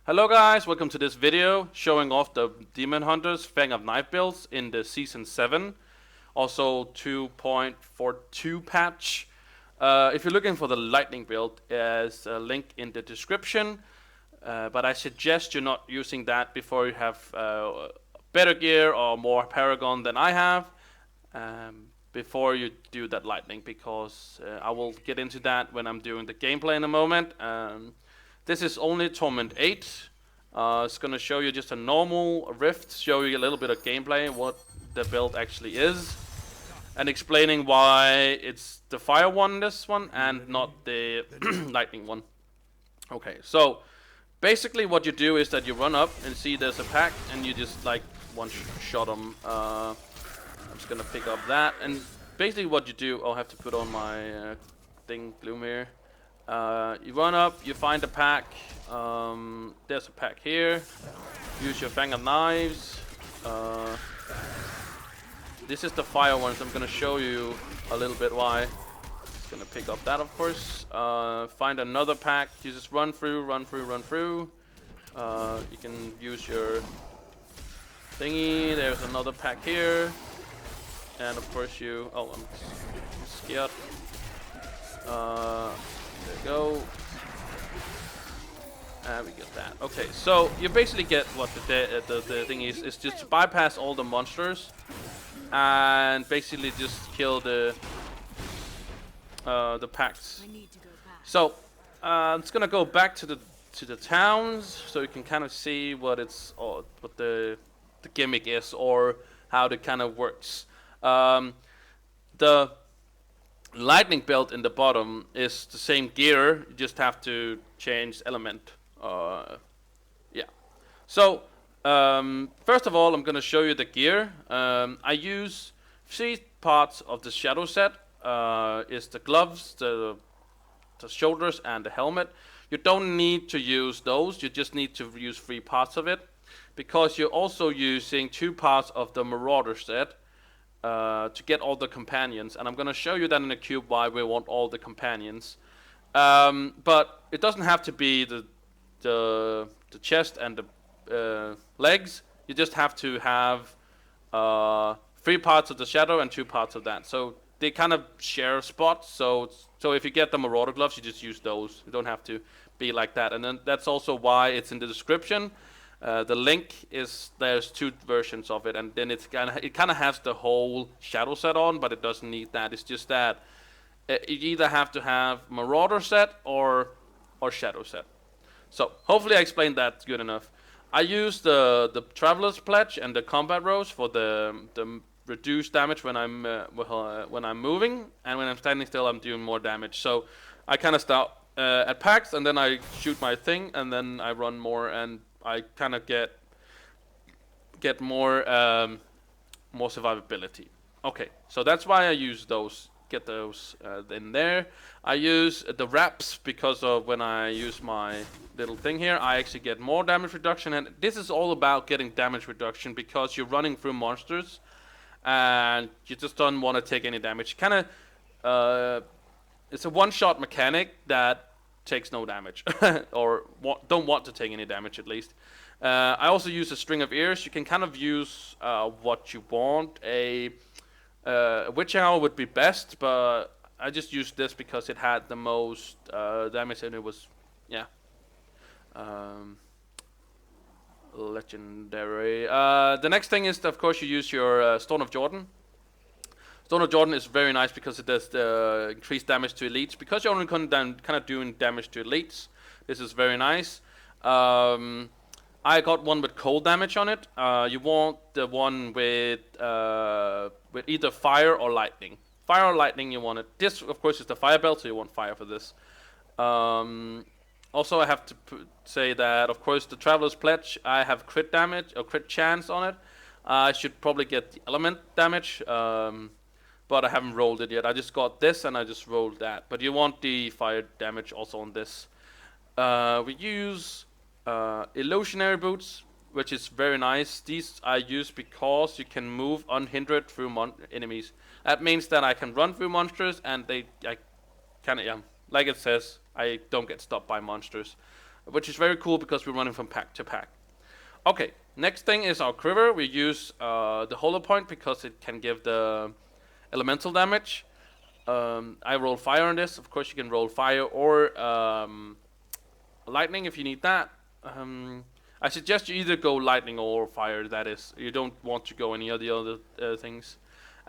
Hello guys, welcome to this video showing off the Demon Hunters Fang of Night builds in the Season 7, also 2.42 patch. If you're looking for the Lightning build, there's a link in the description, but I suggest you're not using that before you have better gear or more Paragon than I have, before you do that Lightning, because I will get into that when I'm doing the gameplay in a moment. This is only Torment 8. It's going to show you just a normal Rift, show you a little bit of gameplay, what the build actually is, and explaining why it's the fire one, this one, and not the lightning one. Okay, so basically what you do is that you run up and see there's a pack, and you just like one-shot them. I'm just going to pick up that, and basically what you do, I'll have to put on my gloom here. You run up, you find a pack, there's a pack here, use your Fang of Knives, this is the fire one, so I'm gonna show you a little bit why. Just gonna pick up that, of course, find another pack, you just run through, you can use your thingy, there's another pack here, and of course you, oh, I'm scared. There we go. And we get that. Okay, so you basically get what the thing is just to bypass all the monsters and basically just kill the packs. So I'm just gonna go back to the towns so you can kind of see what it's what the gimmick is or how it kind of works. The lightning belt in the bottom is the same gear, you just have to change element. Yeah. So first of all, I'm gonna show you the gear. I use 3 parts of the shadow set. Is the gloves, the shoulders, and the helmet. You don't need to use those, you just need to use 3 parts of it, because you're also using 2 parts of the Marauder set to get all the companions, and I'm gonna show you that in the cube why we want all the companions. But it doesn't have to be the chest and the legs. You just have to have 3 parts of the shadow and 2 parts of that. So they kind of share spots. So if you get the Marauder gloves, you just use those. You don't have to be like that. And then that's also why it's in the description. The link is there's 2 versions of it, and then it kind of has the whole shadow set on, but it doesn't need that. It's just that you either have to have Marauder set or shadow set. So hopefully I explained that good enough. I use the Traveler's Pledge and the Combat Rose for the reduced damage when I'm moving, and when I'm standing still I'm doing more damage. So I kind of start at packs, and then I shoot my thing, and then I run more, and I kind of get more survivability. Okay, so that's why I use those. Get those in there. I use the wraps because of when I use my little thing here, I actually get more damage reduction, and this is all about getting damage reduction because you're running through monsters and you just don't want to take any damage. Kind of, it's a one-shot mechanic that takes no damage or don't want to take any damage at least. I also use a string of ears. You can kind of use what you want. A Witch Owl would be best, but I just used this because it had the most damage, and it was, yeah, legendary. The next thing is, of course, you use your Stone of Jordan. Stone of Jordan is very nice because it does the increased damage to elites. Because you're only kind of doing damage to elites, this is very nice. I got one with cold damage on it. You want the one with either fire or lightning. Fire or lightning, you want it. This, of course, is the fire belt, so you want fire for this. Also, I have to say that, of course, the Traveler's Pledge, I have crit damage or crit chance on it. I should probably get the element damage, but I haven't rolled it yet. I just got this and I just rolled that. But you want the fire damage also on this. We use Illusionary Boots, which is very nice. These I use because you can move unhindered through enemies. That means that I can run through monsters, and I kind of, yeah, like it says, I don't get stopped by monsters. which is very cool because we're running from pack to pack. Okay, next thing is our quiver. We use the hollow point because it can give the elemental damage. I roll fire on this. Of course, you can roll fire or lightning if you need that. I suggest you either go lightning or fire. That is, you don't want to go any of the other things.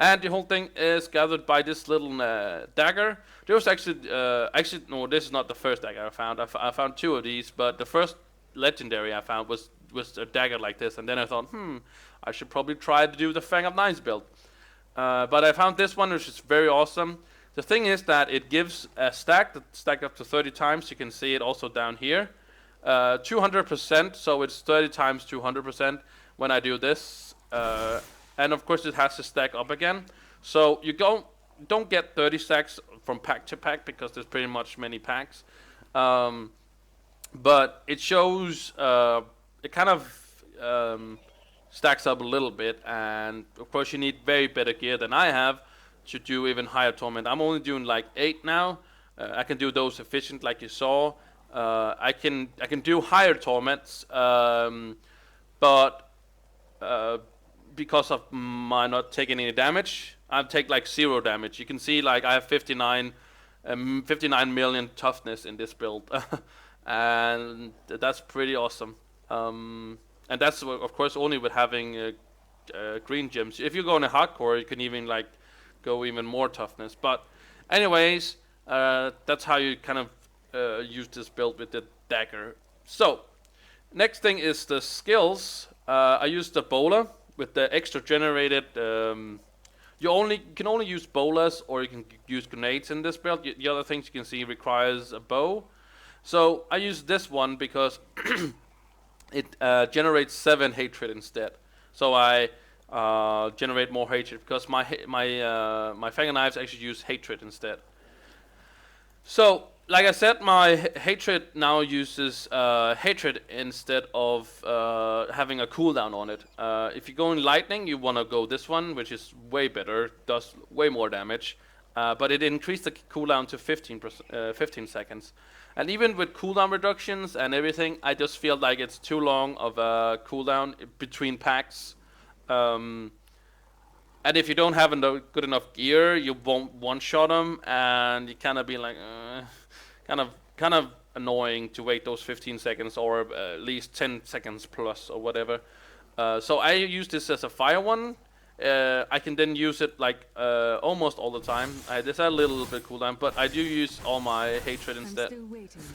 And the whole thing is gathered by this little dagger. There was actually no, this is not the first dagger I found. I found two of these, but the first legendary I found was a dagger like this, and then I thought, I should probably try to do the Fang of Knives build. But I found this one, which is very awesome. The thing is that it gives a stack that stacked up to 30 times. You can see it also down here. 200%, so it's 30 times 200% when I do this. And of course it has to stack up again. So you don't get 30 stacks from pack to pack because there's pretty much many packs. But it shows, it kind of stacks up a little bit, and of course you need very better gear than I have to do even higher torment. I'm only doing like 8 now. I can do those efficient like you saw. I can do higher torments, but because of my not taking any damage, I take like 0 damage. You can see like I have 59 million toughness in this build, and that's pretty awesome. And that's of course only with having green gems. If you go in a hardcore, you can even like go even more toughness. But anyways, that's how you kind of use this build with the dagger. So next thing is the skills. I use the bowler with the extra generated. You can only use bowlers, or you can use grenades in this build. The other things you can see requires a bow. So I use this one because it generates 7 hatred instead. So I generate more hatred because my Fang of Knives actually use hatred instead. So like I said, my hatred now uses hatred instead of having a cooldown on it. If you go in lightning, you want to go this one, which is way better, does way more damage. But it increased the cooldown to 15 seconds. And even with cooldown reductions and everything, I just feel like it's too long of a cooldown between packs. And if you don't have good enough gear, you won't one-shot them, and you kind of be like, kind of annoying to wait those 15 seconds or at least 10 seconds plus or whatever. So I use this as a fire one. I can then use it like almost all the time. There's a little bit cooldown, but I do use all my hatred instead.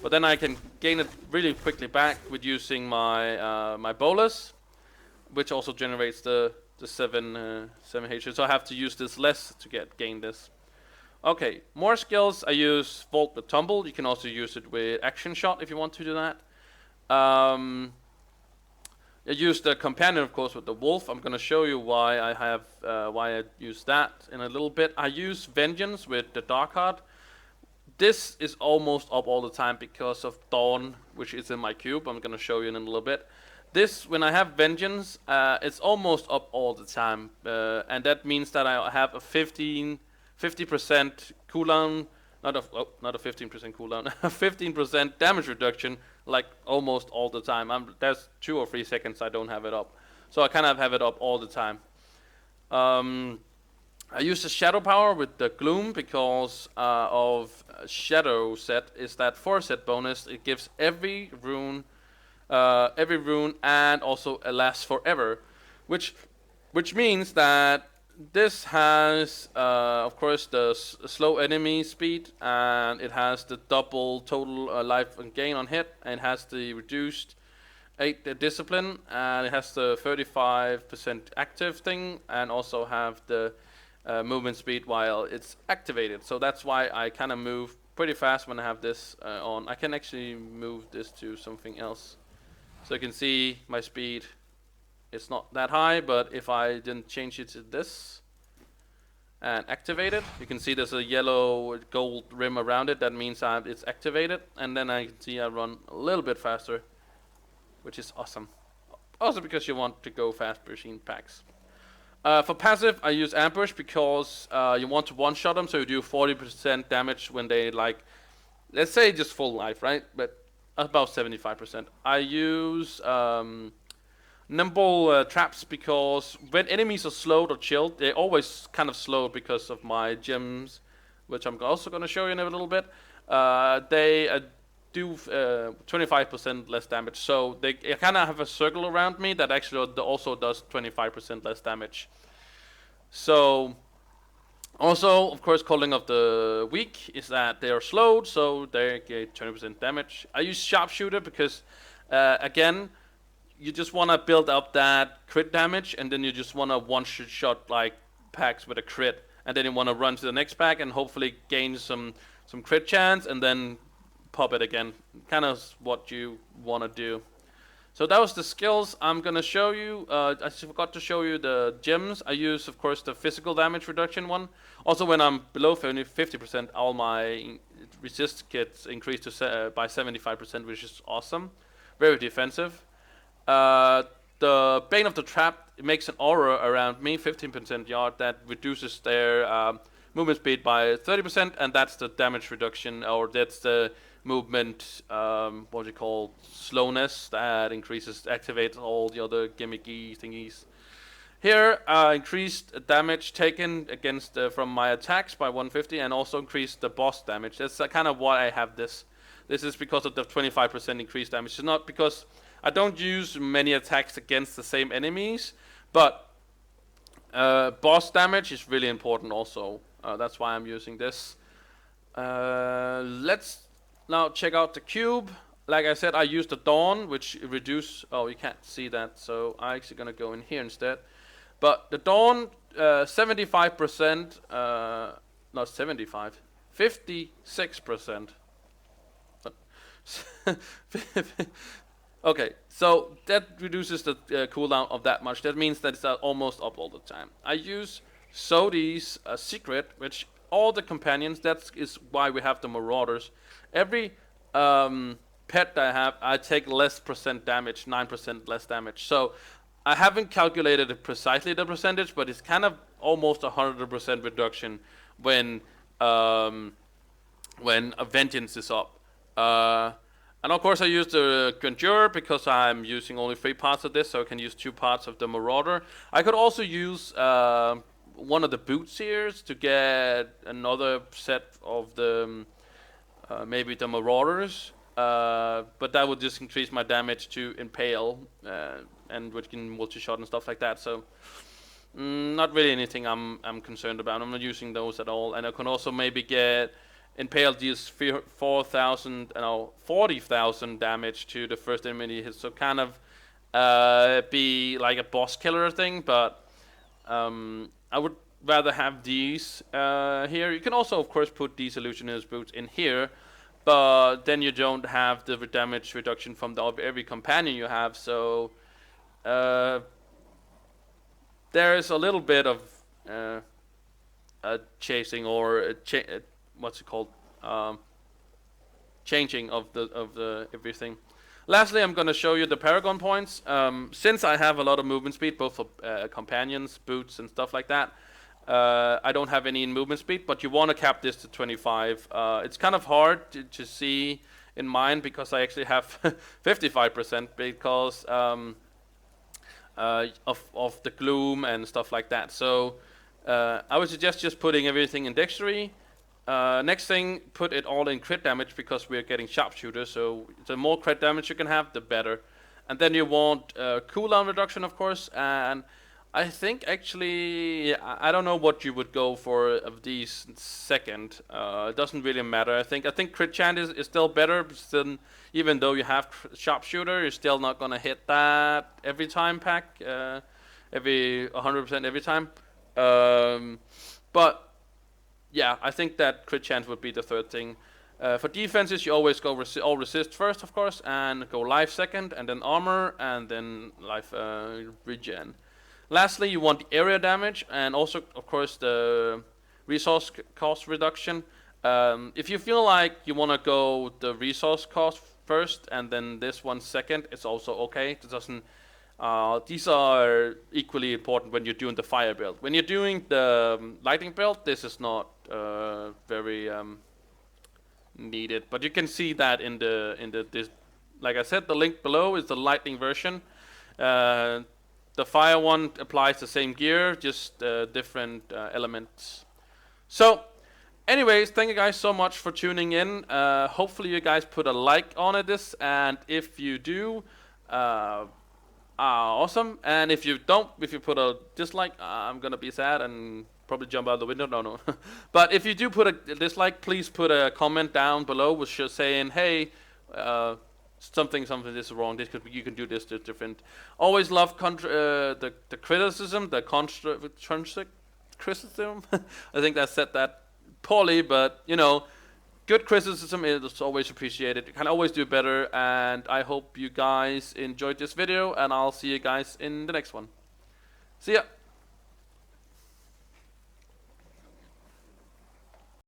But then I can gain it really quickly back with using my my bolus, which also generates the 7 hatred. So I have to use this less to gain this. Okay, more skills. I use Vault with Tumble. You can also use it with Action Shot if you want to do that. I use the companion, of course, with the wolf. I'm going to show you why I use that in a little bit. I use Vengeance with the Dark Heart. This is almost up all the time because of Dawn, which is in my cube. I'm going to show you in a little bit. This, when I have Vengeance, it's almost up all the time. And that means that I have a 50% cooldown, not a 15% cooldown, a 15% damage reduction, like almost all the time. There's 2 or 3 seconds I don't have it up. So I kind of have it up all the time. I use the Shadow Power with the Gloom because of Shadow set is that 4 set bonus. It gives every rune and also a lasts forever, which means that this has of course the slow enemy speed, and it has the double total life and gain on hit, and it has the reduced 8 discipline, and it has the 35% active thing, and also have the movement speed while it's activated. So that's why I kind of move pretty fast when I have this on. I can actually move this to something else. So you can see my speed, it's not that high, but if I didn't change it to this and activate it, you can see there's a yellow gold rim around it. That means it's activated, and then I can see I run a little bit faster, which is awesome. Also because you want to go fast between packs. For passive, I use Ambush because you want to one-shot them, so you do 40% damage when they, like, let's say just full life, right? But about 75%. I use nimble traps because when enemies are slowed or chilled, they're always kind of slowed because of my gems, which I'm also going to show you in a little bit. They do 25% less damage, so they kind of have a circle around me that actually also does 25% less damage. So also, of course, calling of the weak is that they are slowed, so they get 20% damage. I use sharpshooter because, again, you just want to build up that crit damage, and then you just want to one-shot like packs with a crit, and then you want to run to the next pack and hopefully gain some crit chance, and then pop it again. Kind of what you want to do. So that was the skills I'm gonna show you. I forgot to show you the gems. I use, of course, the physical damage reduction one. Also, when I'm below 50%, all my resist gets increased to by 75%, which is awesome. Very defensive. The Bane of the Trap, it makes an aura around me, 15% yard, that reduces their movement speed by 30%, and that's the damage reduction, or that's the movement, what do you call, slowness, that activates all the other gimmicky thingies. Here, increased damage taken against from my attacks by 150, and also increased the boss damage. That's kind of why I have this. This is because of the 25% increased damage. It's not because I don't use many attacks against the same enemies, but boss damage is really important also. That's why I'm using this. Let's now check out the cube. Like I said, I used the Dawn, which reduce. Oh, you can't see that, so I'm actually gonna go in here instead. But the Dawn, 75%, not 75, 56%. Okay, so that reduces the cooldown of that much. That means that it's almost up all the time. I use Sodi's secret, which all the companions, that is why we have the Marauders. Every pet that I have, I take less percent damage, 9% less damage. So I haven't calculated it precisely the percentage, but it's kind of almost 100% reduction when a vengeance is up. And of course I use the Conjurer because I'm using only 3 parts of this, so I can use 2 parts of the Marauder. I could also use one of the boots here to get another set of the maybe the Marauders, but that would just increase my damage to impale and which can multi-shot and stuff like that. So not really anything I'm concerned about. I'm not using those at all. And I can also maybe get impale deals 40,000 damage to the first enemy hit. So kind of be like a boss killer thing, but I would rather have these here. You can also, of course, put these Illusionary Boots in here, but then you don't have the damage reduction from every companion you have. So there is a little bit of chasing or what's it called? Changing of the everything. Lastly, I'm going to show you the Paragon Points. Since I have a lot of movement speed, both for companions, boots, and stuff like that, I don't have any in movement speed, but you want to cap this to 25. It's kind of hard to see in mine because I actually have 55% because of the gloom and stuff like that. So I would suggest just putting everything in dexterity. Next thing, put it all in crit damage because we're getting sharpshooter, so the more crit damage you can have, the better. And then you want cooldown reduction, of course, and I think actually, I don't know what you would go for of these second. It doesn't really matter. I think crit chance is still better, still, even though you have sharpshooter, you're still not gonna hit that every time pack, every 100% every time. But yeah, I think that crit chance would be the third thing. For defenses, you always go all resist first, of course, and go life second, and then armor, and then life regen. Lastly, you want the area damage, and also, of course, the resource cost reduction. If you feel like you want to go the resource cost first, and then this one second, it's also okay. It doesn't. These are equally important when you're doing the fire build. When you're doing the lightning build, this is not very needed. But you can see that in the like I said, the link below is the lightning version. The fire one applies the same gear, just different elements. So, anyways, thank you guys so much for tuning in. Hopefully you guys put a like on it, and if you do, awesome. And if you don't, if you put a dislike, I'm gonna be sad and probably jump out the window. No. But if you do put a dislike, please put a comment down below with just saying, hey, something this is wrong. You can do this different. Always love the criticism, the constructive criticism. I think I said that poorly, but you know, good criticism is always appreciated. You can always do better, and I hope you guys enjoyed this video, and I'll see you guys in the next one. See ya.